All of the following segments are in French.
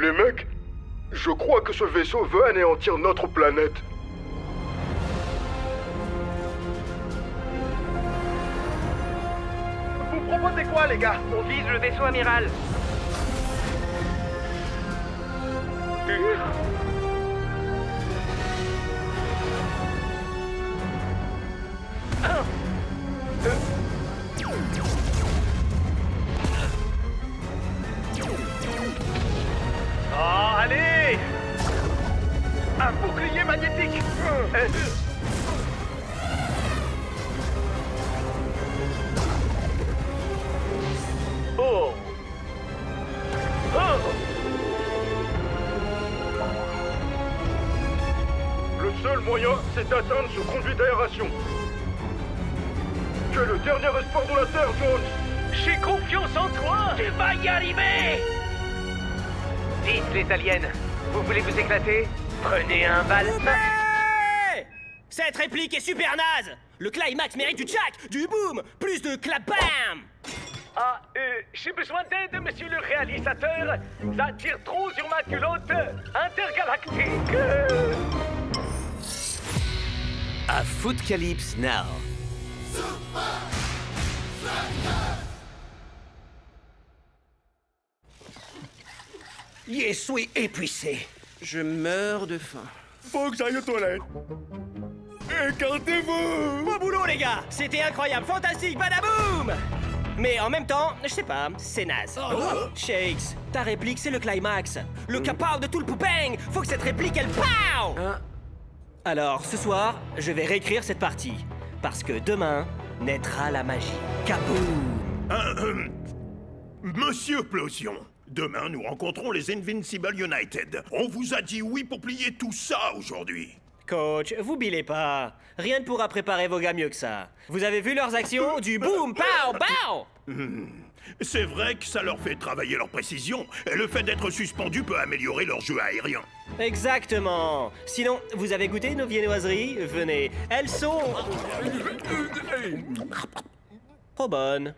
Les mecs, je crois que ce vaisseau veut anéantir notre planète. Vous proposez quoi, les gars? On vise le vaisseau amiral. Oh, allez! Un bouclier magnétique! Oh! Le seul moyen, c'est d'atteindre ce conduit d'aération. Tu es le dernier espoir de la Terre, Jones. J'ai confiance en toi! Tu vas y arriver! Vite, les aliens. Vous voulez vous éclater? Prenez un bal. Cette réplique est super naze. Le climax mérite du tchac, du boom, plus de clap bam. Ah, j'ai besoin d'aide, monsieur le réalisateur. Ça tire trop sur ma culotte intergalactique. À Footcalypse Now. Je suis épuisé. Je meurs de faim. Faut que j'aille aux toilettes. Écartez-vous. Beau boulot, les gars. C'était incroyable, fantastique, badaboum. Mais en même temps, je sais pas, c'est naze. Shakes, ta réplique, c'est le climax. Le kapow de tout le poupeng. Faut que cette réplique, elle pow. Alors, ce soir, je vais réécrire cette partie. Parce que demain, naîtra la magie. Kaboom. Monsieur Plosion, demain nous rencontrons les Invincible United. On vous a dit oui pour plier tout ça aujourd'hui. Coach, vous billez pas. Rien ne pourra préparer vos gars mieux que ça. Vous avez vu leurs actions? Du boom, pow, pow. C'est vrai que ça leur fait travailler leur précision, et le fait d'être suspendu peut améliorer leur jeu aérien. Exactement. Sinon, vous avez goûté nos viennoiseries? Venez. Elles sont... trop bonnes.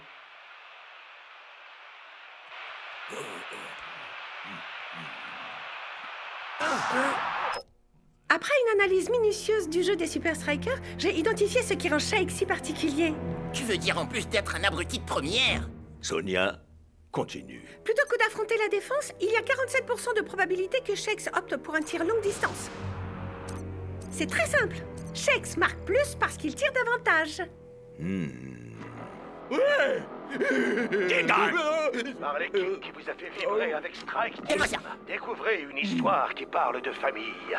Après une analyse minutieuse du jeu des Super Strikers, j'ai identifié ce qui rend Shake si particulier. Tu veux dire en plus d'être un abruti de première? Sonia, continue. Plutôt que d'affronter la défense, il y a 47% de probabilité que Shakes opte pour un tir longue distance. C'est très simple. Shakes marque plus parce qu'il tire davantage. Par l'équipe qui vous a fait vibrer avec Strike, découvrez une histoire qui parle de famille.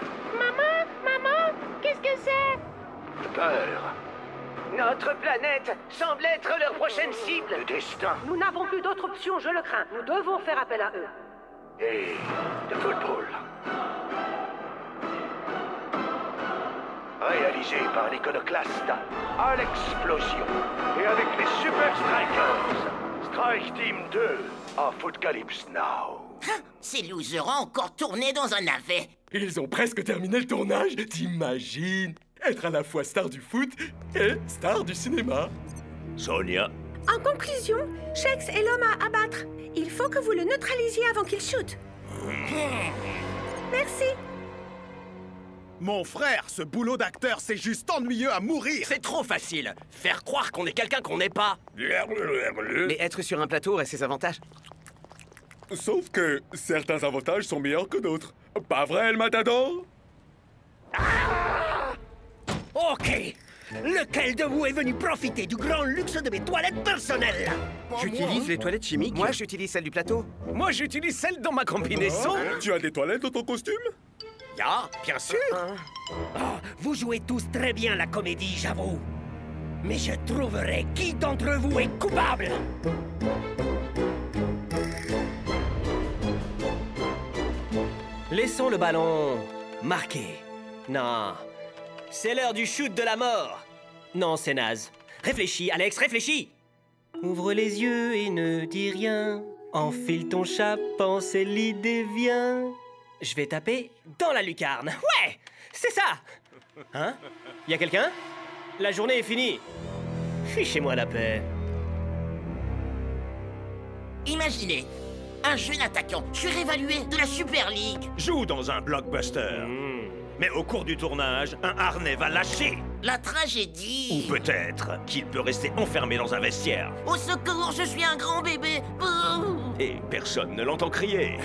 Maman, qu'est-ce que c'est? De peur, Notre planète semble être leur prochaine cible. de destin Nous n'avons plus d'autre option, je le crains. Nous devons faire appel à eux. et de football. Réalisé par l'iconoclaste à l'explosion et avec les Super Strikers. Strike Team 2 à Footcalypse Now. Ces losers ont encore tourné dans un navet. Ils ont presque terminé le tournage, t'imagines? Être à la fois star du foot et star du cinéma. Sonia, En conclusion, Shakes est l'homme à abattre. Il faut que vous le neutralisiez avant qu'il shoot. Merci. Mon frère, ce boulot d'acteur, c'est juste ennuyeux à mourir. C'est trop facile. Faire croire qu'on est quelqu'un qu'on n'est pas. Mais être sur un plateau a ses avantages. Sauf que certains avantages sont meilleurs que d'autres. Pas vrai, le matador? Ok. Lequel de vous est venu profiter du grand luxe de mes toilettes personnelles? J'utilise les toilettes chimiques. Moi, j'utilise celle du plateau. Moi, j'utilise celle dans ma combinaison. Tu as des toilettes dans ton costume? Ya, bien sûr. Vous jouez tous très bien la comédie, j'avoue. Mais je trouverai qui d'entre vous est coupable. Laissons le ballon marquer. Non. C'est l'heure du shoot de la mort. Non, c'est naze. Réfléchis, Alex, réfléchis. Ouvre les yeux et ne dis rien. Enfile ton chapeau, c'est l'idée vient. Je vais taper dans la lucarne. Ouais, c'est ça. Hein? Y a quelqu'un? La journée est finie. Fichez-moi la paix. Imaginez, un jeune attaquant, surévalué de la Super League. Joue dans un blockbuster. Mais au cours du tournage, un harnais va lâcher. La tragédie. Ou peut-être qu'il peut rester enfermé dans un vestiaire. Au secours, je suis un grand bébé. Bouh. Et personne ne l'entend crier.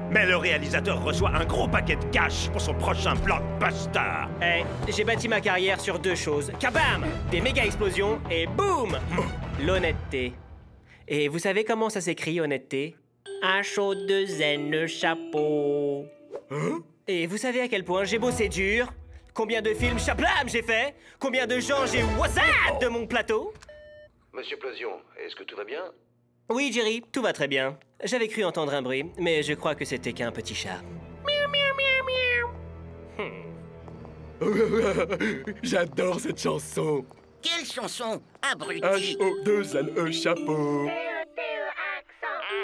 Mais le réalisateur reçoit un gros paquet de cash pour son prochain blockbuster. Eh, j'ai bâti ma carrière sur 2 choses. Kabam! Des méga explosions et boum! L'honnêteté. Et vous savez comment ça s'écrit, honnêteté? Un chaud de zen chapeau. Et vous savez à quel point j'ai bossé dur? Combien de films chablam j'ai fait? Combien de gens j'ai whatsapp de mon plateau? Monsieur Plosion, est-ce que tout va bien? Oui, Jerry, tout va très bien. J'avais cru entendre un bruit, mais je crois que c'était qu'un petit chat. J'adore cette chanson. Quelle chanson, abruti. H-O-2-N-E chapeau.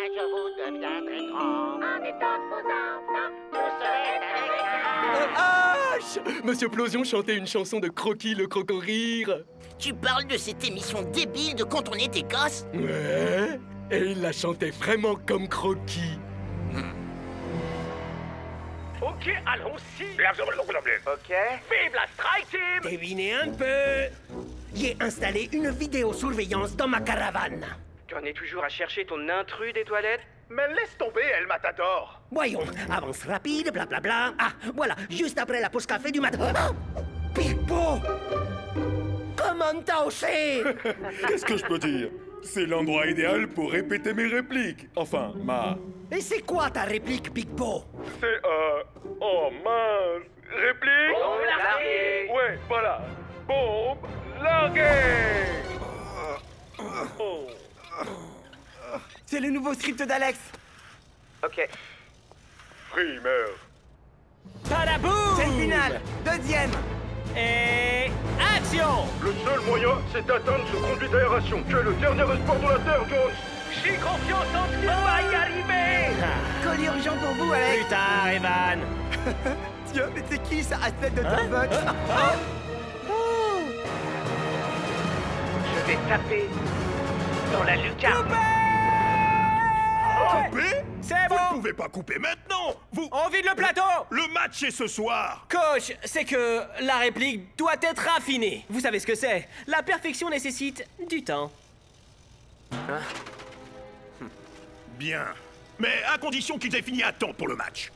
Je vous deviendrai grand. En étant vos enfants, vous serez avec H! Monsieur Plosion chantait une chanson de Croquis le crocorire. Tu parles de cette émission débile de quand on était gosse? Ouais. Et il la chantait vraiment comme Croquis. Ok, allons-y. Ok. Vive la Strike Team! Devinez un peu. J'ai installé une vidéosurveillance dans ma caravane. Tu en es toujours à chercher ton intrus des toilettes? Mais laisse tomber, El Matador. Voyons, avance rapide, blablabla. Ah, voilà, juste après la pause café du matin. Ah, Pippo! Comment t'as osé? Qu'est-ce que je peux dire? C'est l'endroit idéal pour répéter mes répliques. Enfin, Et c'est quoi ta réplique, Pippo? C'est, oh mince... Réplique? Bombe larguée! Ouais, voilà. Bombe larguée! C'est le nouveau script d'Alex. Ok. Primeur. Palaboum! C'est le final. Deuxième. Et action! Le seul moyen, c'est d'atteindre ce conduit d'aération. Tu es le dernier espoir de la Terre, Jones. J'ai confiance en toi, on va y arriver! Colis urgent pour vous, Alex. Plus tard, Evan. Tiens, mais c'est qui ça, tête de Starbucks? Je vais taper dans la lucarne. Couper? C'est Vous ne bon! pouvez pas couper maintenant. On vide le plateau! Le match est ce soir. Coach, c'est que la réplique doit être raffinée. Vous savez ce que c'est? La perfection nécessite du temps. Bien. Mais à condition qu'ils aient fini à temps pour le match.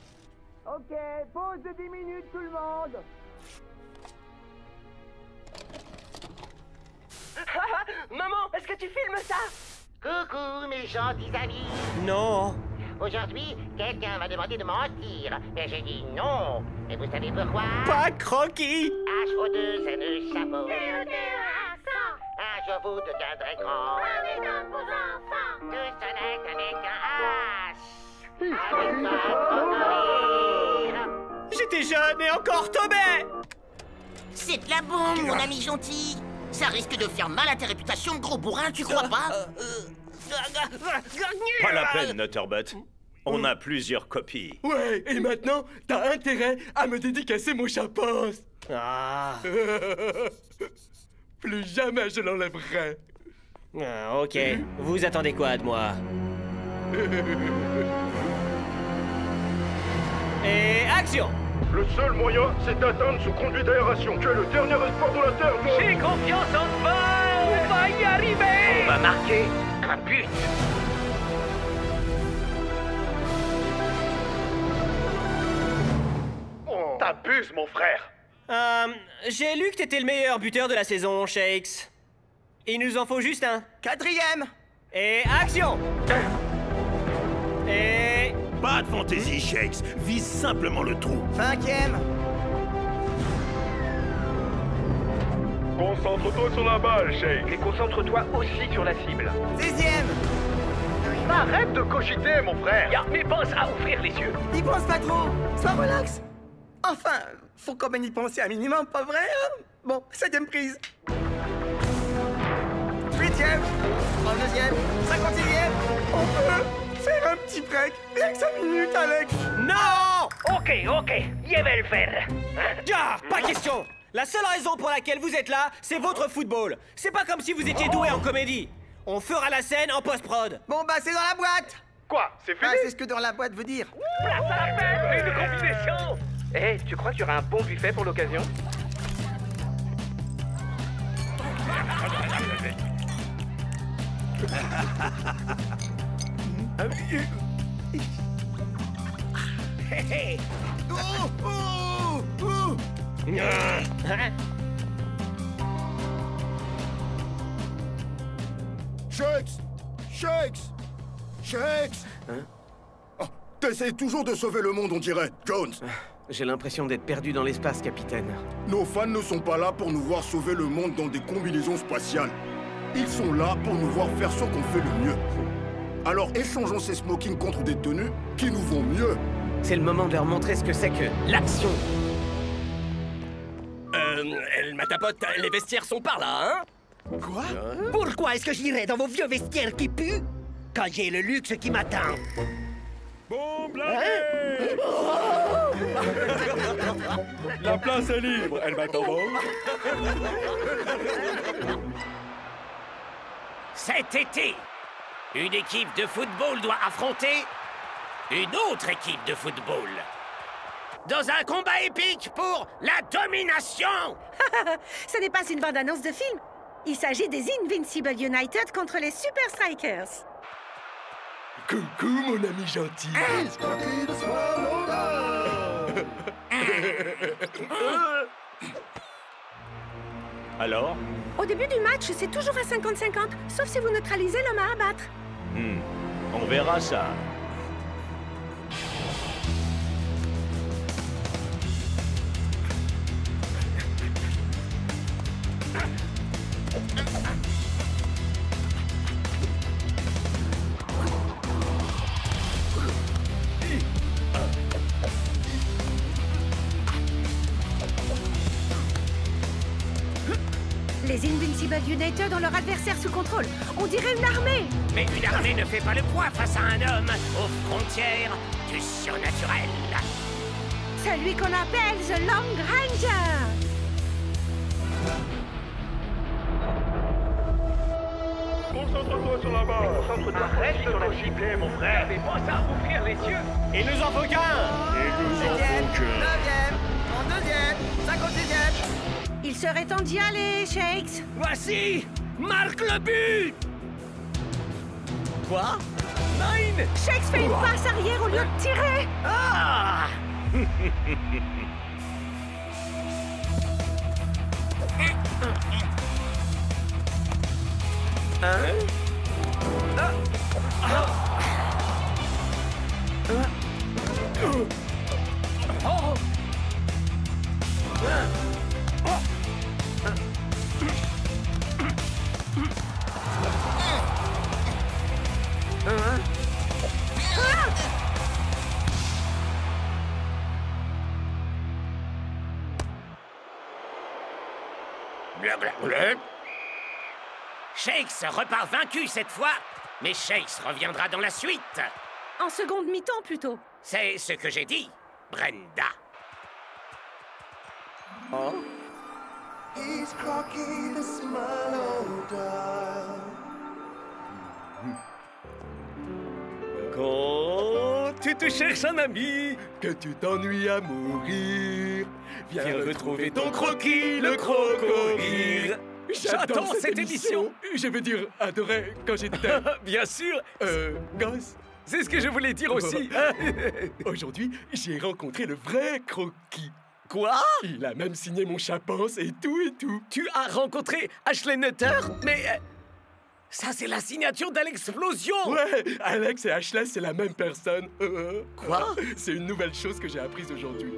Ok, pause de 10 minutes, tout le monde. Maman, est-ce que tu filmes ça? Coucou, mes gentils amis. Non. Aujourd'hui, quelqu'un m'a demandé de mentir, mais j'ai dit non. Et vous savez pourquoi? Pas Croquis! H-O-2-N-E chapeau. Un jour vous deviendrez grand. Avec vos enfants. Tout sonnette avec un H. Avec un crocodile. J'étais jeune et encore tombé! C'est de la bombe, mon ami gentil. Ça risque de faire mal à ta réputation de gros bourrin, tu crois pas? Pas la peine, Nutterbutt. On a plusieurs copies. Ouais, et maintenant, t'as intérêt à me dédicacer mon chapeau. Ah. Plus jamais je l'enlèverai. Ah, ok. Vous attendez quoi de moi? Et action! Le seul moyen, c'est d'atteindre ce conduit d'aération. Tu es le dernier espoir de la Terre, Jones. J'ai confiance en toi, on va y arriver! On va marquer un but. T'abuses, mon frère. J'ai lu que t'étais le meilleur buteur de la saison, Shakes. Il nous en faut juste un. 4e. Et action! Et... Pas de fantaisie, Shakes. Vise simplement le trou. 5e. Concentre-toi sur la balle, Shake. Et concentre-toi aussi sur la cible. 6e. Arrête de cogiter, mon frère. Ya, mais pense à ouvrir les yeux. Y pense pas trop. Sois relax. Enfin, faut quand même y penser un minimum, pas vrai, hein? Bon, 7e prise. 8e. 32e. 56e. On peut faire un petit break. Rien que 5 minutes, Alex. Non! Ok, je vais le faire. Ah, pas question! La seule raison pour laquelle vous êtes là, c'est votre football. C'est pas comme si vous étiez doué en comédie. On fera la scène en post-prod. Bon, bah, c'est dans la boîte. Quoi? C'est fini? Ah, c'est ce que dans la boîte veut dire. Place à la fête, prix de combinaison. Eh, tu crois qu'il y aura un bon buffet pour l'occasion? Shakes! Shakes! Shakes! Hein? Oh, t'essayes toujours de sauver le monde, on dirait, Jones. J'ai l'impression d'être perdu dans l'espace, capitaine. Nos fans ne sont pas là pour nous voir sauver le monde dans des combinaisons spatiales. Ils sont là pour nous voir faire ce qu'on fait le mieux. Alors échangeons ces smokings contre des tenues qui nous vont mieux. C'est le moment de leur montrer ce que c'est que l'action. Ma tapote, les vestiaires sont par là, hein? Quoi? Pourquoi est-ce que j'irais dans vos vieux vestiaires qui puent quand j'ai le luxe qui m'attend? Bon blindé! La place est libre, elle m'attend. Cet été, une équipe de football doit affronter une autre équipe de football. Dans un combat épique pour la domination! Ce n'est pas une bande-annonce de film. Il s'agit des Invincible United contre les Super Strikers. Coucou, mon ami gentil. Alors? Au début du match, c'est toujours à 50-50, sauf si vous neutralisez l'homme à abattre. On verra ça. Les Invincible United ont leur adversaire sous contrôle. On dirait une armée. Mais une armée ne fait pas le poids face à un homme aux frontières du surnaturel. Celui qu'on appelle The Long Ranger. Concentre-toi sur la barre. Concentre-toi, reste sur la ciblée, mon frère. C'est pas ça, ouvrir les yeux. Il nous en faut qu'un! En deuxième, 56e. Il serait temps d'y aller, Shakes. Voici, marque le but. Quoi? Nine! Shakes fait une passe arrière au lieu de tirer. Ah! Shakes repart vaincu cette fois, mais Shakes reviendra dans la suite. En seconde mi-temps, plutôt. C'est ce que j'ai dit, Brenda. Oh? Quand tu te cherches un ami, que tu t'ennuies à mourir, viens retrouver ton croquis, le croco-rire. J'adore cette émission. Je veux dire, adorais quand j'étais... Bien sûr! gosse. C'est ce que je voulais dire aussi. Aujourd'hui, j'ai rencontré le vrai croquis. Quoi? Il a même signé mon chapance et tout et tout. Tu as rencontré Ashley Nutter? Mais... ça, c'est la signature d'Alexplosion! Ouais, Alex et Ashley, c'est la même personne. Quoi? C'est une nouvelle chose que j'ai apprise aujourd'hui.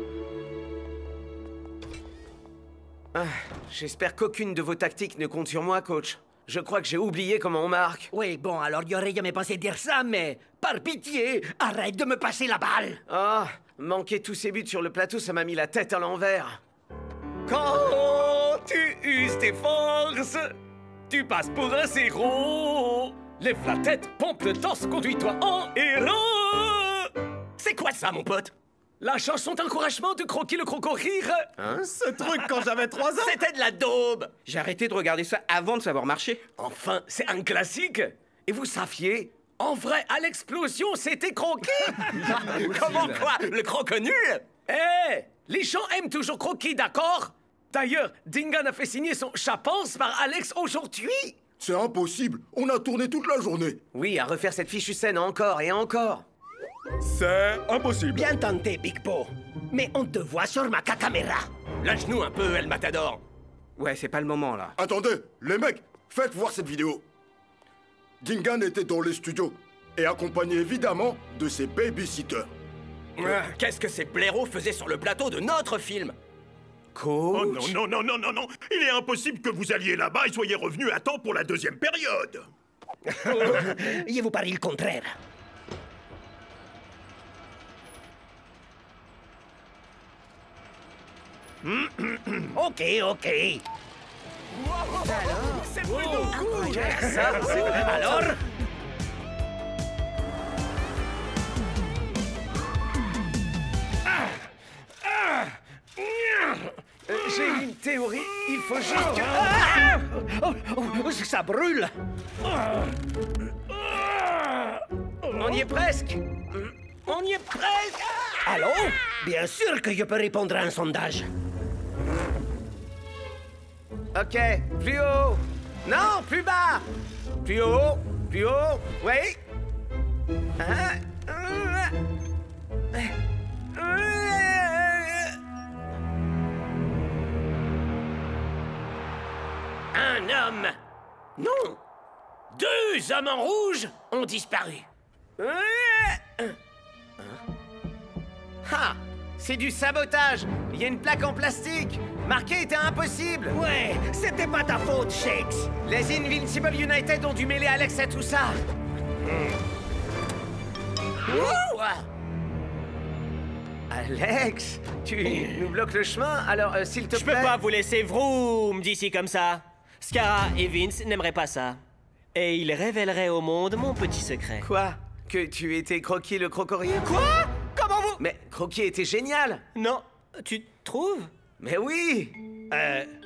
Ah, j'espère qu'aucune de vos tactiques ne compte sur moi, coach. Je crois que j'ai oublié comment on marque. Oui, bon, alors il aurait jamais pensé dire ça, mais par pitié, arrête de me passer la balle. Ah, manquer tous ces buts sur le plateau, ça m'a mis la tête à l'envers. Quand tu uses tes forces, tu passes pour un zéro. Lève la tête, pompe le torse, conduis-toi en héros. C'est quoi ça, mon pote? La chanson d'encouragement de Croquis le Croco-Rire? Hein? Ce truc quand j'avais 3 ans. C'était de la daube. J'ai arrêté de regarder ça avant de savoir marcher. Enfin, c'est un classique. Et vous saviez, En vrai, à l'explosion, c'était Croquis. Comment quoi? Le croque nul? Eh, les gens aiment toujours Croquis, d'accord? D'ailleurs, Dingan a fait signer son chapance par Alex aujourd'hui. C'est impossible. On a tourné toute la journée. Oui, à refaire cette fichue scène encore et encore. C'est impossible. Bien tenté, Big Bo. Mais on te voit sur ma caméra. Lâche-nous un peu, El Matador. Ouais, c'est pas le moment, là. Attendez, les mecs, faites voir cette vidéo. Dingan était dans les studios et accompagné évidemment de ses babysitters. Qu'est-ce que ces blaireaux faisaient sur le plateau de notre film? Oh non, non, non, non, non, non. Il est impossible que vous alliez là-bas et soyez revenus à temps pour la deuxième période. Je vous parie le contraire. Ok, ok. C'est plus beaucoup. Alors? J'ai une théorie, il faut juste que... Ça brûle. On y est presque. On y est presque. Allô? Bien sûr que je peux répondre à un sondage. Ok, plus haut. Non, plus bas. Plus haut, plus haut. Oui. Un homme. Non. 2 hommes en rouge ont disparu. Ah, c'est du sabotage. Il y a une plaque en plastique. Marquer était impossible. Ouais, c'était pas ta faute, Shakes. Les Invincible United ont dû mêler Alex à tout ça. Wow. Alex, tu nous bloques le chemin, alors s'il te plaît... Je peux pas vous laisser vroom d'ici comme ça. Scara et Vince n'aimeraient pas ça. Et ils révéleraient au monde mon petit secret. Quoi? Que tu étais Croquis le crocorier? Quoi? Comment vous... Mais Croquis était génial. Non, tu trouves? Mais oui.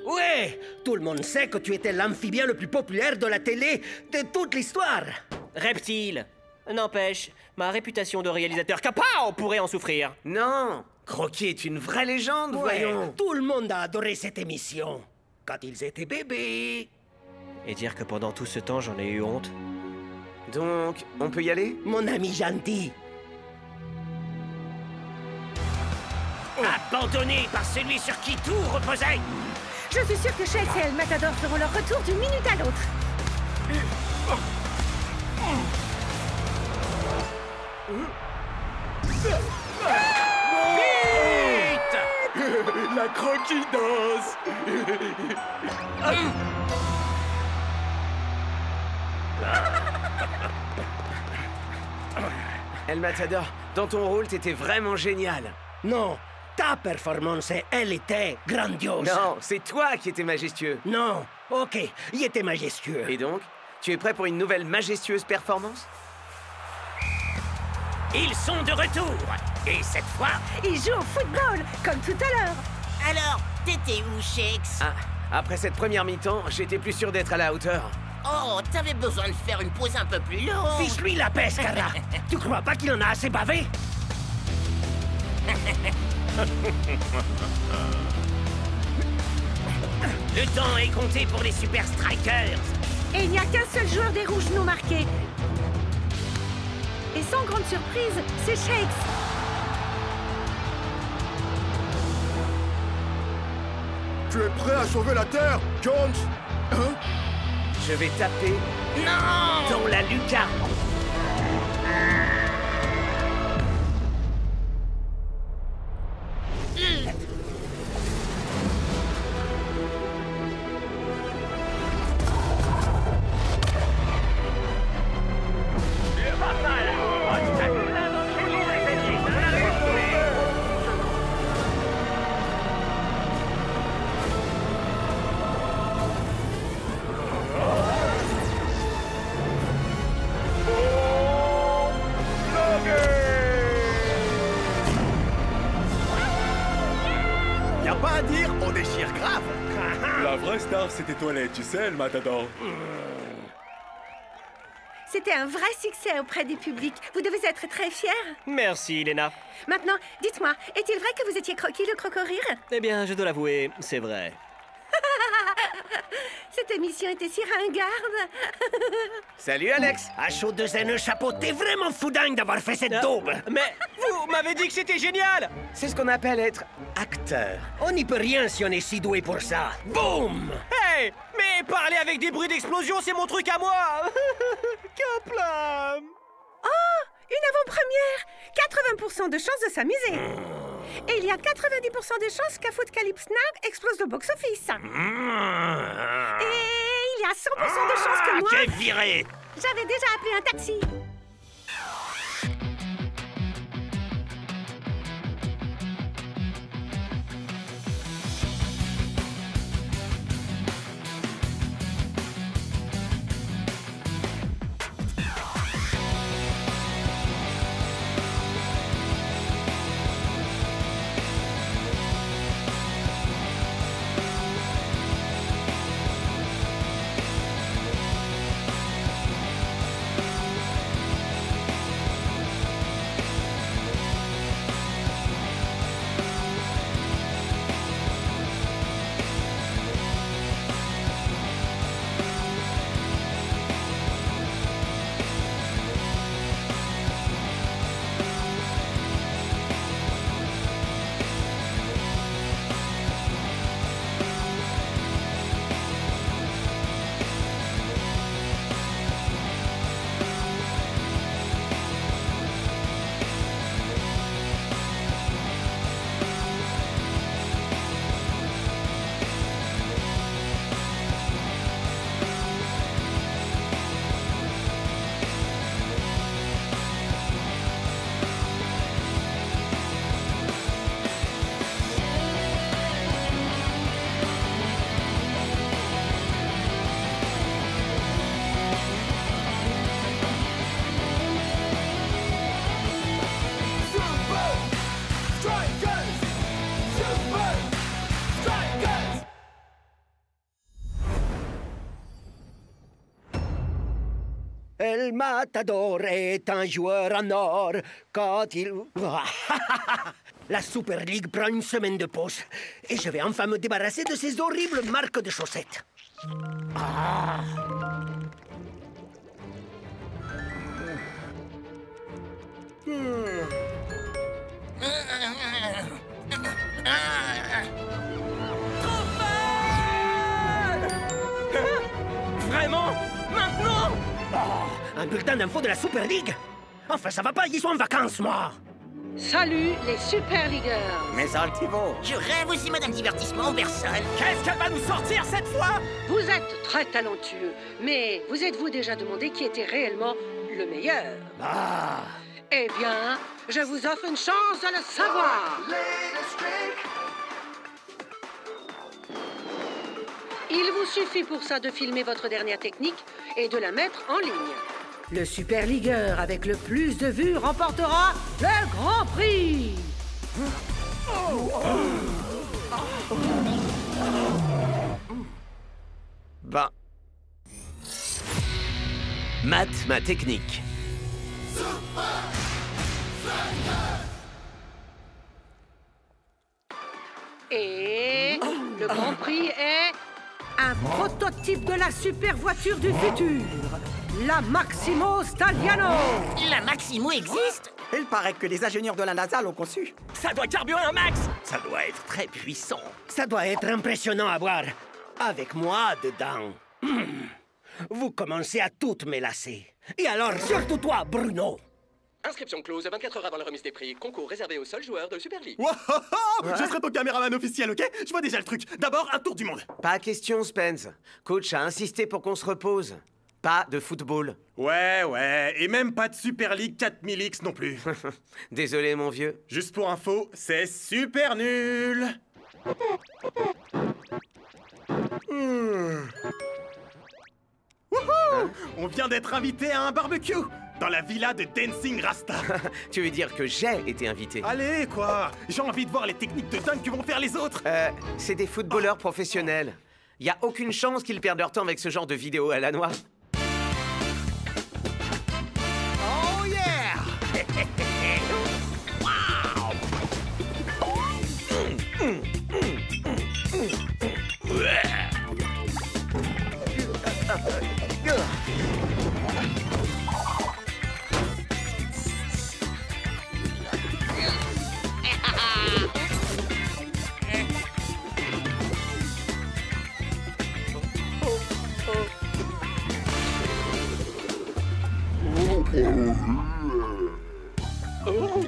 Ouais, tout le monde sait que tu étais l'amphibien le plus populaire de la télé de toute l'histoire. Reptile. N'empêche, ma réputation de réalisateur capao pourrait en souffrir. Non, Croquis est une vraie légende, voyons. Tout le monde a adoré cette émission. Quand ils étaient bébés. Et dire que pendant tout ce temps, j'en ai eu honte. Donc, on peut y aller? Mon ami gentil. Abandonné par celui sur qui tout reposait. Je suis sûr que Shakes et El Matador feront leur retour d'une minute à l'autre. Vite! La croquis danse. El Matador, dans ton rôle, t'étais vraiment génial. Non, ta performance, elle était grandiose. Non, c'est toi qui étais majestueux. Non, ok, il était majestueux. Et donc, tu es prêt pour une nouvelle majestueuse performance? Ils sont de retour. Et cette fois... Ils jouent au football, comme tout à l'heure. Alors, t'étais où, Shakes? Ah, après cette première mi-temps, j'étais plus sûr d'être à la hauteur. Oh, t'avais besoin de faire une pause un peu plus longue. Fiche-lui la paix, Scara. Tu crois pas qu'il en a assez bavé? Le temps est compté pour les Super Strikers. Et il n'y a qu'un seul joueur des rouges non marqués. Et sans grande surprise, c'est Shakes. Tu es prêt à sauver la Terre, Jones? Hein? Je vais taper... Non! Dans la lucarne. Y a pas à dire, on déchire grave. La vraie star, c'était toilette, tu sais, El Matador. C'était un vrai succès auprès du public. Vous devez être très fiers. Merci, Lena. Maintenant, dites-moi, est-il vrai que vous étiez Croquis le croco-rire? Eh bien, je dois l'avouer, c'est vrai. Cette émission était si ringarde. Salut, Alex. À chaud de zen chapeau, t'es vraiment fou dingue d'avoir fait cette daube. Mais vous m'avez dit que c'était génial. C'est ce qu'on appelle être acteur. On n'y peut rien si on est si doué pour ça. Boum! Hey, mais parler avec des bruits d'explosion, c'est mon truc à moi. Kaplan. Oh, une avant-première. 80% de chances de s'amuser. Et il y a 90% de chances qu'à Footcalypse Now explose le box-office. Et il y a 100% de chances que moi... T'es viré! J'avais déjà appelé un taxi. El Matador est un joueur en or quand il... La Super League prend une semaine de pause. Et je vais enfin me débarrasser de ces horribles marques de chaussettes. Ah. Vraiment? Maintenant? Un bulletin d'info de la Super League? Enfin, ça va pas, ils sont en vacances, moi! Salut, les Super Leagueurs! Mes altivos! Je rêve aussi, Madame Divertissement, en personne. Qu'est-ce qu'elle va nous sortir cette fois? Vous êtes très talentueux, mais vous êtes-vous déjà demandé qui était réellement le meilleur? Ah! Eh bien, je vous offre une chance de le savoir! Il vous suffit pour ça de filmer votre dernière technique et de la mettre en ligne. Le Super Leagueur avec le plus de vues remportera le Grand Prix! Bah... Mate ma technique. Et le Grand Prix est... Un prototype de la super voiture du futur, la Maximo Stalliano. La Maximo existe? Il paraît que les ingénieurs de la NASA l'ont conçu. Ça doit carburer un max. Ça doit être très puissant. Ça doit être impressionnant à voir. Avec moi dedans. Vous commencez à toutes m'élasser. Et alors, surtout toi, Bruno. Inscription close 24 heures avant la remise des prix. Concours réservé aux seuls joueurs de Super League. Wow, je serai ton caméraman officiel, ok? Je vois déjà le truc. D'abord, un tour du monde. Pas question, Spence. Coach a insisté pour qu'on se repose. Pas de football. Ouais, et même pas de Super League 4000X non plus. Désolé, mon vieux. Juste pour info, c'est super nul. Wouhou! On vient d'être invité à un barbecue dans la villa de Dancing Rasta. Tu veux dire que j'ai été invité? Allez, quoi! J'ai envie de voir les techniques de dingue que vont faire les autres. C'est des footballeurs professionnels. Y a aucune chance qu'ils perdent leur temps avec ce genre de vidéo à la noix. Oh,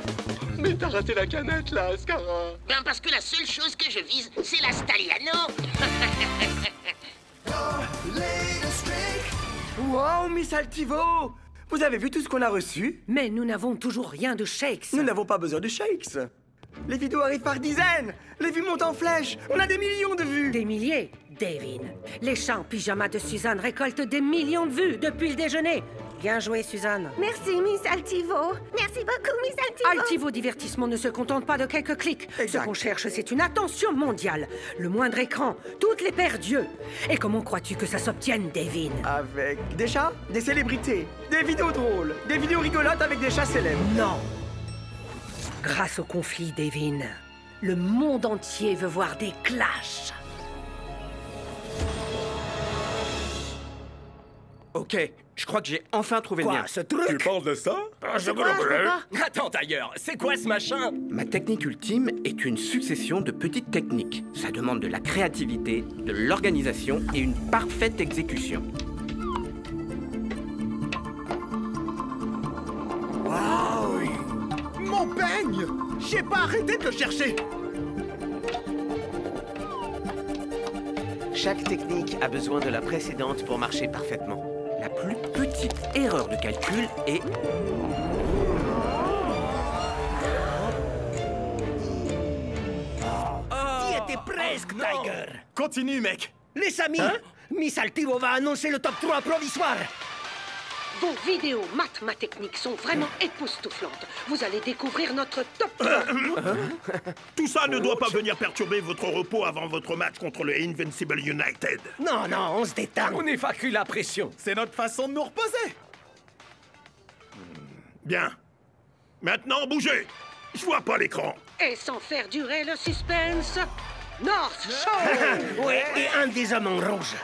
mais t'as raté la canette, là, Ascara. Ben parce que la seule chose que je vise, c'est la Stalliano. Wow, Miss Altivo! Vous avez vu tout ce qu'on a reçu? Mais nous n'avons toujours rien de shakes. Nous n'avons pas besoin de shakes. Les vidéos arrivent par dizaines. Les vues montent en flèche. On a des millions de vues. Des milliers, Davin. Les chants pyjama de Suzanne récoltent des millions de vues depuis le déjeuner. Bien joué, Suzanne. Merci, Miss Altivo. Merci beaucoup, Miss Altivo. Altivo Divertissement ne se contente pas de quelques clics. Ce qu'on cherche, c'est une attention mondiale. Le moindre écran, toutes les paires d'yeux. Et comment crois-tu que ça s'obtienne, Davin? Avec des chats, des célébrités, des vidéos drôles, des vidéos rigolotes avec des chats célèbres. Non. Grâce au conflit, Davin, le monde entier veut voir des clashs. Ok, je crois que j'ai enfin trouvé le Quoi, mien. ce truc? Tu parles de ça? Attends d'ailleurs, c'est quoi ce machin? Ma technique ultime est une succession de petites techniques. Ça demande de la créativité, de l'organisation et une parfaite exécution. Waouh! Mon peigne! J'ai pas arrêté de le chercher! Chaque technique a besoin de la précédente pour marcher parfaitement. La plus petite erreur de calcul est... T'y étais presque, Tiger. Continue, mec! Les amis, Miss Altivo va annoncer le top 3 provisoire. Vos vidéos maths, ma technique sont vraiment époustouflantes. Vous allez découvrir notre top 3. Tout ça ne doit pas venir perturber votre repos avant votre match contre le Invincible United. Non, non, on se détend. On évacue la pression. C'est notre façon de nous reposer! Bien. Maintenant, bougez. Je vois pas l'écran. Et sans faire durer le suspense, North Show. Oui, et un des hommes en rouge.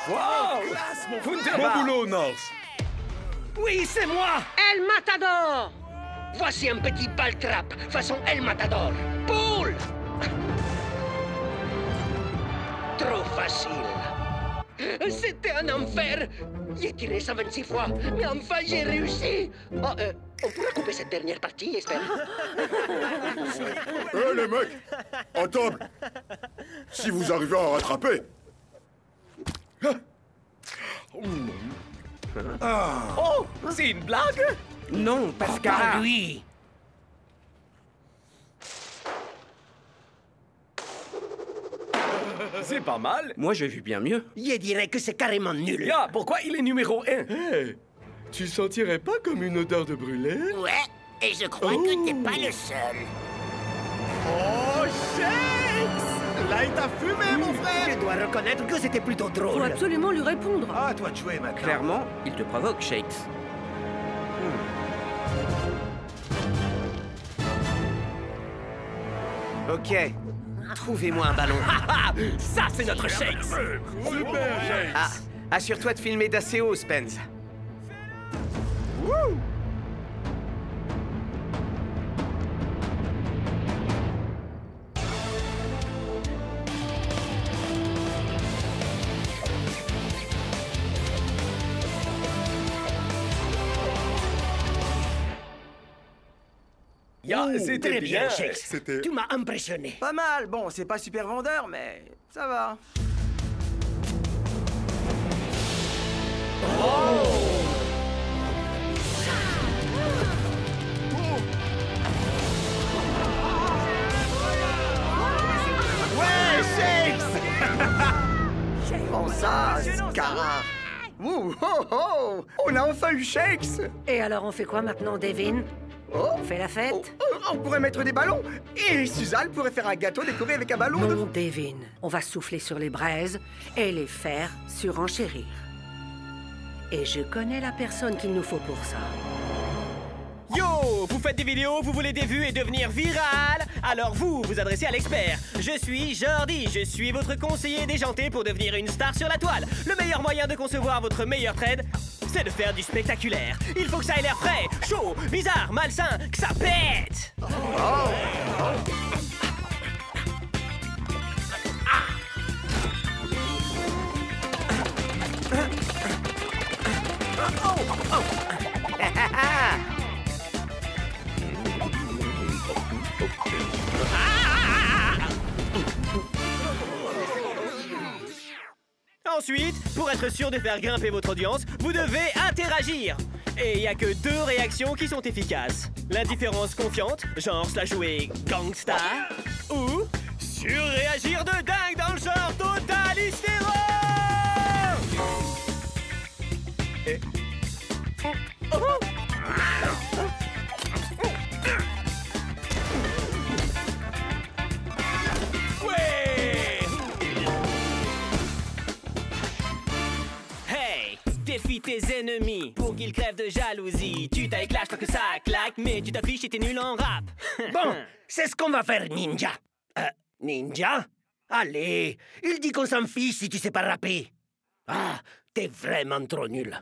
Wow! Bon boulot, North. Oui, c'est moi. El Matador. Voici un petit ball trap, façon El Matador. Poule. Trop facile. C'était un enfer. J'ai tiré 126 fois, mais enfin j'ai réussi. Oh, on pourra couper cette dernière partie, j'espère. Hé les mecs, à table. Si vous arrivez à rattraper. Oh, c'est une blague? Non, Pascal. Pas lui. C'est pas mal. Moi, j'ai vu bien mieux. Je dirais que c'est carrément nul. Ya, pourquoi il est numéro 1? Hey, tu sentirais pas comme une odeur de brûlé? Ouais, et je crois que t'es pas le seul. Oh, Shakes! Là, il t'a fumé, mon frère! Je dois reconnaître que c'était plutôt Faut drôle. absolument lui répondre. Ah, à toi de jouer, maintenant. Clairement, il te provoque, Shakes. Ok. Trouvez-moi un ballon. Ça, c'est notre Shakes. Super, Shakes. Ah, assure-toi de filmer d'assez haut, Spence. Wouh! Ya, c'était Très bien, bien. Shakes. C'était- Tu m'as impressionné. Pas mal. Bon, c'est pas super vendeur, mais ça va. Ouais, Shakes! Bon, ça, Scara. Ouh, oh, oh! On a enfin eu Shakes! Et alors, on fait quoi maintenant, Davin? Oh! On fait la fête? On pourrait mettre des ballons! Et Suzanne pourrait faire un gâteau décoré avec un ballon de... Non, Davin. On va souffler sur les braises et les faire surenchérir. Et je connais la personne qu'il nous faut pour ça. Yo, vous faites des vidéos, vous voulez des vues et devenir viral? Alors vous adressez à l'expert. Je suis Jordi, je suis votre conseiller déjanté pour devenir une star sur la toile. Le meilleur moyen de concevoir votre meilleur trade, c'est de faire du spectaculaire. Il faut que ça ait l'air frais, chaud, bizarre, malsain, que ça pète. Ensuite, pour être sûr de faire grimper votre audience, vous devez interagir. Et il n'y a que 2 réactions qui sont efficaces. L'indifférence confiante, genre se la jouer gangsta, ou surréagir de dingue dans le genre total hystéro. Et... Défie tes ennemis pour qu'ils crèvent de jalousie. Tu t'éclates tant que ça claque, mais tu t'affiches et t'es nul en rap. Bon, c'est ce qu'on va faire, Ninja. Ninja? Allez, il dit qu'on s'en fiche si tu sais pas rapper. Ah, t'es vraiment trop nul.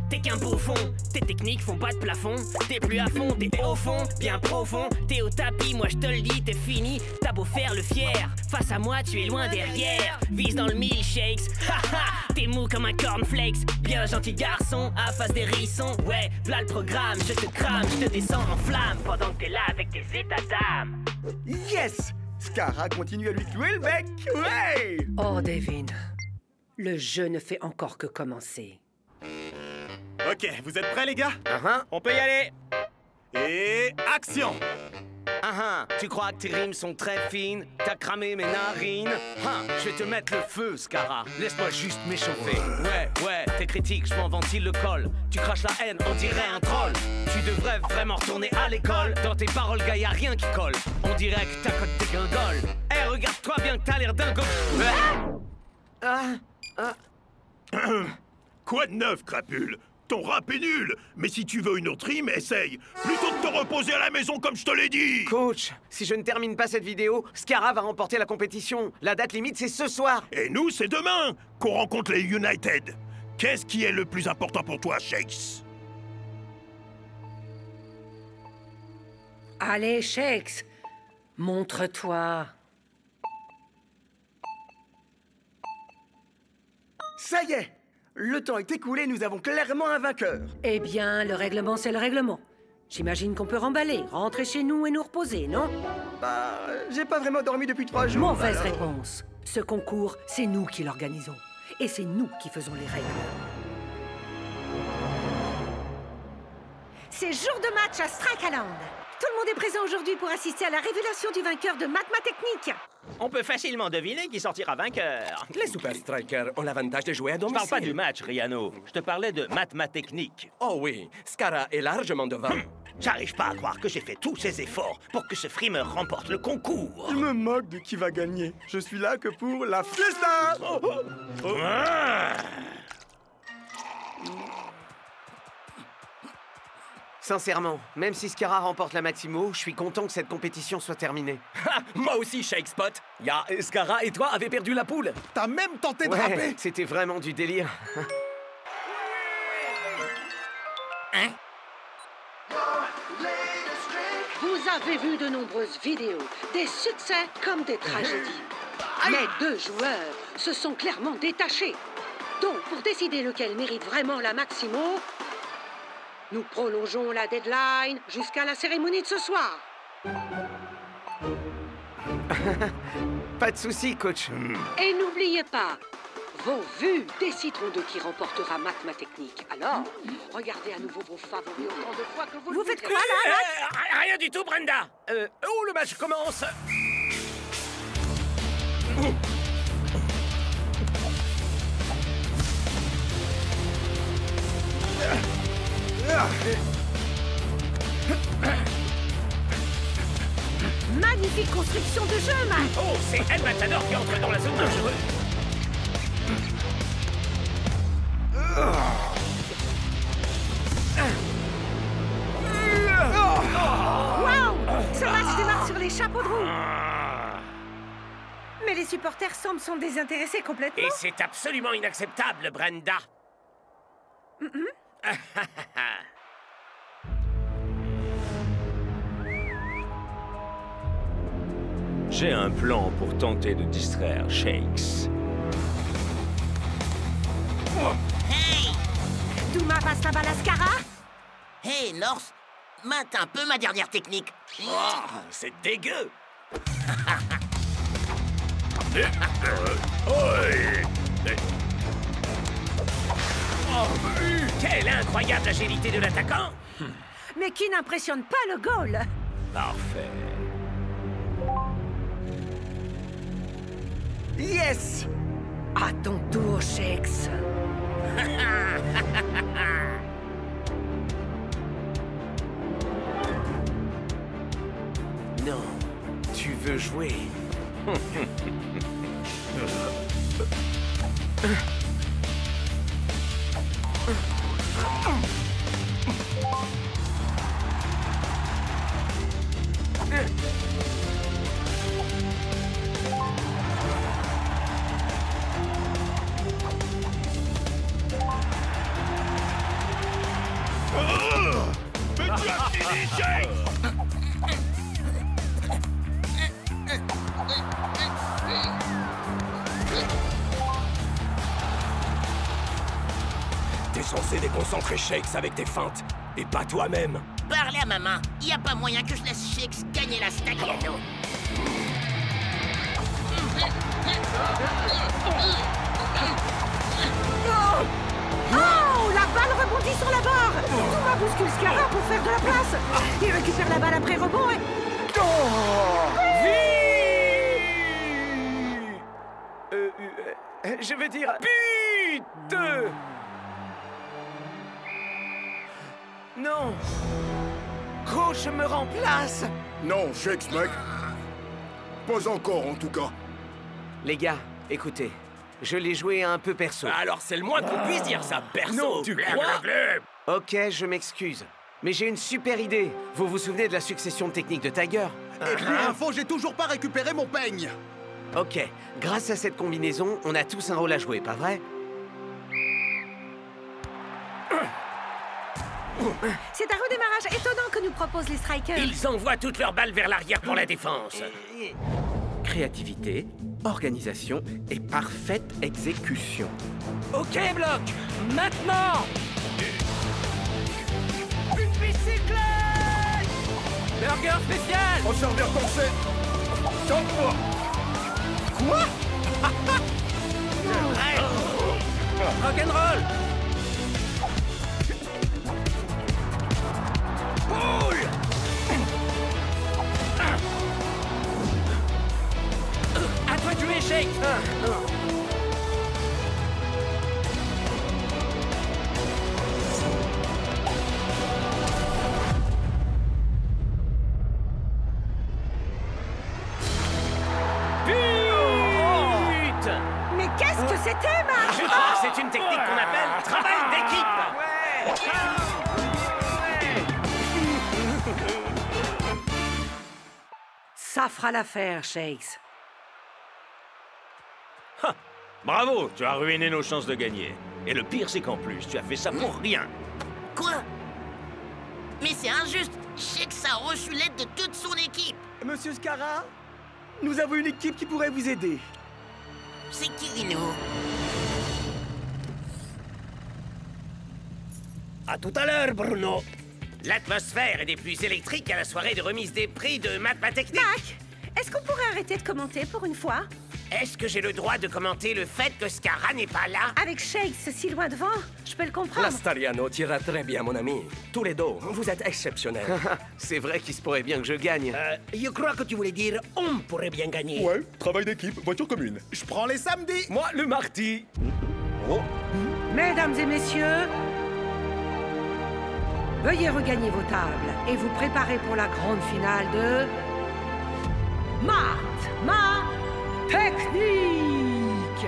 T'es qu'un bouffon, tes techniques font pas de plafond. T'es plus à fond, t'es au fond, bien profond. T'es au tapis, moi je te le dis, t'es fini. T'as beau faire le fier, face à moi tu es loin derrière. Vise dans le milkshakes, haha. T'es mou comme un cornflakes. Bien gentil garçon, à face des hérissons. Ouais, v'là le programme, je te crame, je te descends en flamme pendant que t'es là avec tes états d'âme. Yes! Scara continue à lui clouer le bec, ouais! Oh, Devin, le jeu ne fait encore que commencer. Ok, vous êtes prêts, les gars? On peut y aller. Et action! Tu crois que tes rimes sont très fines? T'as cramé mes narines? Je vais te mettre le feu, Scara. Laisse-moi juste m'échauffer. Ouais, t'es critique, je m'en ventile le col. Tu craches la haine, on dirait un troll. Tu devrais vraiment retourner à l'école. Dans tes paroles, gars, y'a rien qui colle. On dirait que t'as côté des guingoles. Regarde-toi bien que t'as l'air dingo. Quoi de neuf, crapule? Ton rap est nul, mais si tu veux une autre rime, essaye. Plutôt de te reposer à la maison comme je te l'ai dit. Coach, si je ne termine pas cette vidéo, Scara va remporter la compétition. La date limite, c'est ce soir. Et nous, c'est demain qu'on rencontre les United. Qu'est-ce qui est le plus important pour toi, Shakes? Allez, Shakes, montre-toi. Ça y est! Le temps est écoulé, nous avons clairement un vainqueur. Eh bien, le règlement, c'est le règlement. J'imagine qu'on peut remballer, rentrer chez nous et nous reposer, non? Bah, j'ai pas vraiment dormi depuis 3 jours. Mauvaise réponse. Ce concours, c'est nous qui l'organisons. Et c'est nous qui faisons les règles. C'est jour de match à Strikeland. Tout le monde est présent aujourd'hui pour assister à la révélation du vainqueur de Mathétechnique. On peut facilement deviner qui sortira vainqueur. Les Super Strikers ont l'avantage de jouer à domicile. Je parle pas du match, Riano. Je te parlais de Mathétechnique. Oh oui, Scara est largement devant. J'arrive pas à croire que j'ai fait tous ces efforts pour que ce frimeur remporte le concours. Je me moque de qui va gagner. Je suis là que pour la fiesta. Sincèrement, même si Scara remporte la Maximo, je suis content que cette compétition soit terminée. Moi aussi, Shakespot. Scara et toi avez perdu la poule. T'as même tenté de rapper. C'était vraiment du délire. Vous avez vu de nombreuses vidéos, des succès comme des tragédies. Mais 2 joueurs se sont clairement détachés. Donc, pour décider lequel mérite vraiment la Maximo, nous prolongeons la deadline jusqu'à la cérémonie de ce soir. Pas de souci, coach. Et n'oubliez pas, vos vues décideront de qui remportera Mathétechnique. Alors, regardez à nouveau vos favoris autant de fois que vous le Vous faites voudrez. quoi, là? Rien du tout, Brenda. Oh, le match commence. Magnifique construction de jeu, Matt. Oh, c'est El Matador qui entre dans la zone dangereuse. Waouh! Ce match démarre sur les chapeaux de roue. Mais les supporters semblent désintéressés complètement. Et c'est absolument inacceptable, Brenda. J'ai un plan pour tenter de distraire Shakes. Hey! Douma passe la balle à Scara. Hey, North, mate un peu ma dernière technique. C'est dégueu. Quelle incroyable agilité de l'attaquant! Mais qui n'impressionne pas le goal. Parfait. Yes! À ton tour, Shakes. Non, tu veux jouer. Mais tu as fini, Jake! T'es censé déconcentrer Shakes avec tes feintes, et pas toi-même. Parlez à maman. Y a pas moyen que je laisse Shakes gagner la Stagliano. Oh! La balle rebondit sur la barre. Douma bouscule Scara pour faire de la place. Il récupère la balle après rebond et... Je veux dire... Putain! Non! Coach me remplace! Non, Shakes, mec. Pas encore, en tout cas. Les gars, écoutez. Je l'ai joué un peu perso. Alors c'est le moins qu'on puisse dire ça, perso. Non, tu crois? Ok, je m'excuse. Mais j'ai une super idée. Vous vous souvenez de la succession de techniques de Tiger? Et puis info, j'ai toujours pas récupéré mon peigne. Ok, grâce à cette combinaison, on a tous un rôle à jouer, pas vrai? C'est un redémarrage étonnant que nous proposent les Strikers. Ils envoient toutes leurs balles vers l'arrière pour la défense. Créativité, organisation et parfaite exécution. Ok, bloc! Maintenant! Une bicyclette! Burger spécial! On servir torsé. Top. Quoi? Rock'n'roll! Boule! À toi de jouer, Shake! Mais qu'est-ce que c'était, Max? Je crois que c'est une technique qu'on appelle travail d'équipe! Ça fera l'affaire, Shakes. Bravo, tu as ruiné nos chances de gagner. Et le pire, c'est qu'en plus, tu as fait ça pour rien. Quoi? Mais c'est injuste. Shakes a reçu l'aide de toute son équipe. Monsieur Scara, nous avons une équipe qui pourrait vous aider. C'est qui, nous? À tout à l'heure, Bruno. L'atmosphère est des plus électriques à la soirée de remise des prix de Mathématiques. Mac, est-ce qu'on pourrait arrêter de commenter pour une fois? Est-ce que j'ai le droit de commenter le fait que Scara n'est pas là? Avec Shakes si loin devant, je peux le comprendre. La Stagliano tira très bien, mon ami. Tous les deux, vous êtes exceptionnels. C'est vrai qu'il se pourrait bien que je gagne. Je crois que tu voulais dire on pourrait bien gagner. Ouais, travail d'équipe, voiture commune. Je prends les samedis. Moi, le mardi. Oh. Mesdames et messieurs, veuillez regagner vos tables et vous préparer pour la grande finale de... Technique!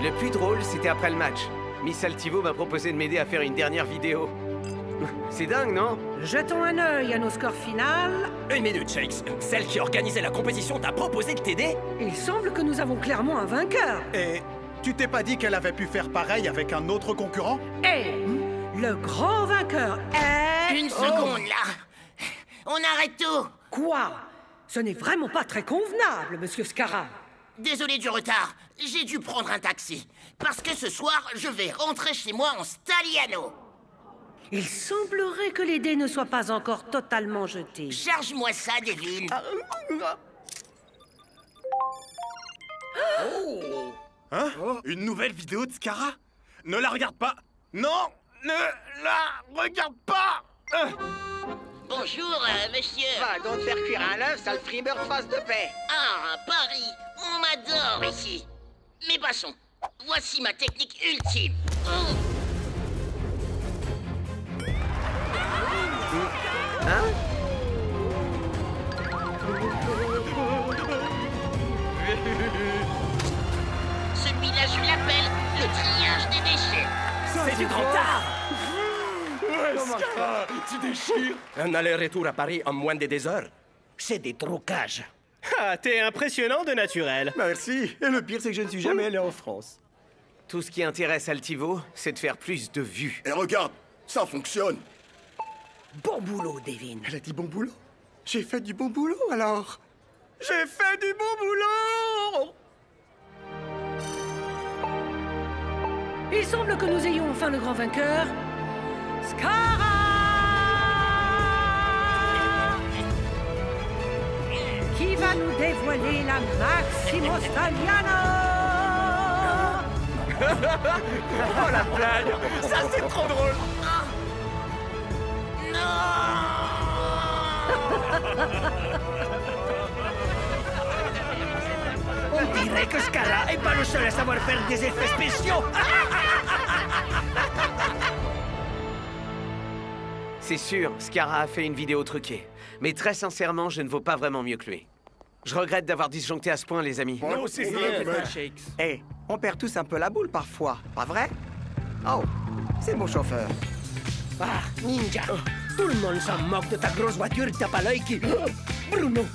Le plus drôle, c'était après le match. Miss Altivo m'a proposé de m'aider à faire une dernière vidéo. C'est dingue, non? Jetons un œil à nos scores finales. Une minute, Shakes. Celle qui organisait la compétition t'a proposé de t'aider? Il semble que nous avons clairement un vainqueur. Et tu t'es pas dit qu'elle avait pu faire pareil avec un autre concurrent? Et le grand vainqueur est... Une seconde, là. On arrête tout. Quoi? Ce n'est vraiment pas très convenable, monsieur Scarra. Désolé du retard. J'ai dû prendre un taxi. Parce que ce soir, je vais rentrer chez moi en Stalliano. Il semblerait que les dés ne soient pas encore totalement jetés. Charge-moi ça, Devin. Hein? Une nouvelle vidéo de Scarra? Ne la regarde pas! Non! Ne la regarde pas! Bonjour, monsieur. Va donc faire cuire un œuf, sale frimeur face de paix. Ah, Paris, on m'adore ici. Mais passons. Voici ma technique ultime. Hein? Celui-là, je l'appelle le triage des déchets. C'est du grand art! Ouais, Scarra, tu déchires! Un aller-retour à Paris en moins de 2 heures. C'est des trucages. Ah, t'es impressionnant de naturel. Merci. Et le pire, c'est que je ne suis jamais allé en France. Tout ce qui intéresse Altivo, c'est de faire plus de vues. Et regarde, ça fonctionne. Bon boulot, Devin. Elle a dit bon boulot? J'ai fait du bon boulot, alors. J'ai fait du bon boulot! Il semble que nous ayons enfin le grand vainqueur, Scarra! Qui va nous dévoiler la Maximo Stalliano? Oh la blague! Ça c'est trop drôle! On dirait que Scarra est pas le seul à savoir faire des effets spéciaux. C'est sûr, Scarra a fait une vidéo truquée. Mais très sincèrement, je ne vaux pas vraiment mieux que lui. Je regrette d'avoir disjoncté à ce point, les amis. Moi aussi, c'est Shakes. Eh, on perd tous un peu la boule parfois, pas vrai? Oh, c'est mon chauffeur. Ah, Ninja, tout le monde s'en moque de ta grosse voiture tape à l'œil qui... Bruno!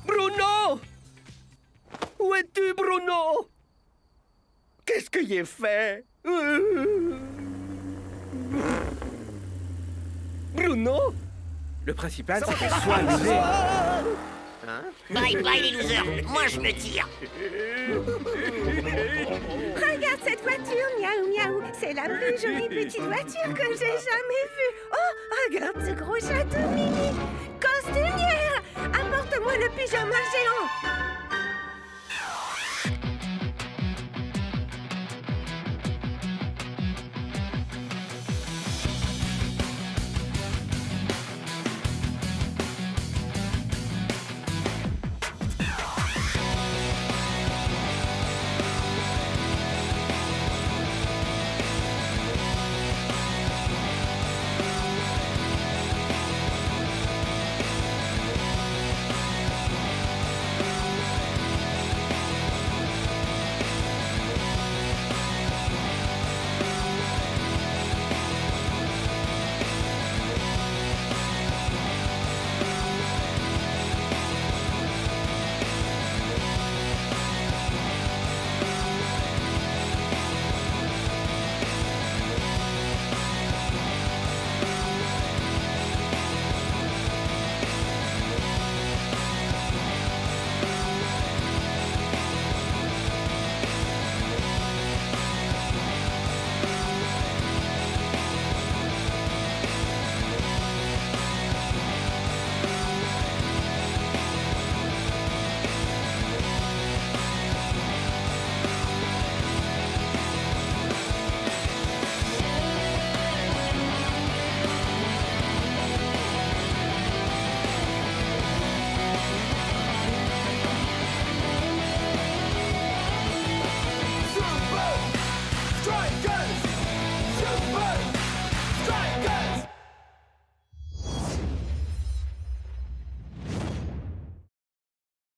Bruno! Où es-tu, Bruno? Qu'est-ce que j'ai fait? Bruno? Le principal, c'est qu'on soit amusé. Hein? Bye bye les losers, moi je me tire. Regarde cette voiture, miaou miaou. C'est la plus jolie petite voiture que j'ai jamais vue. Oh, regarde ce gros château mini. Costumière, apporte-moi le pyjama géant.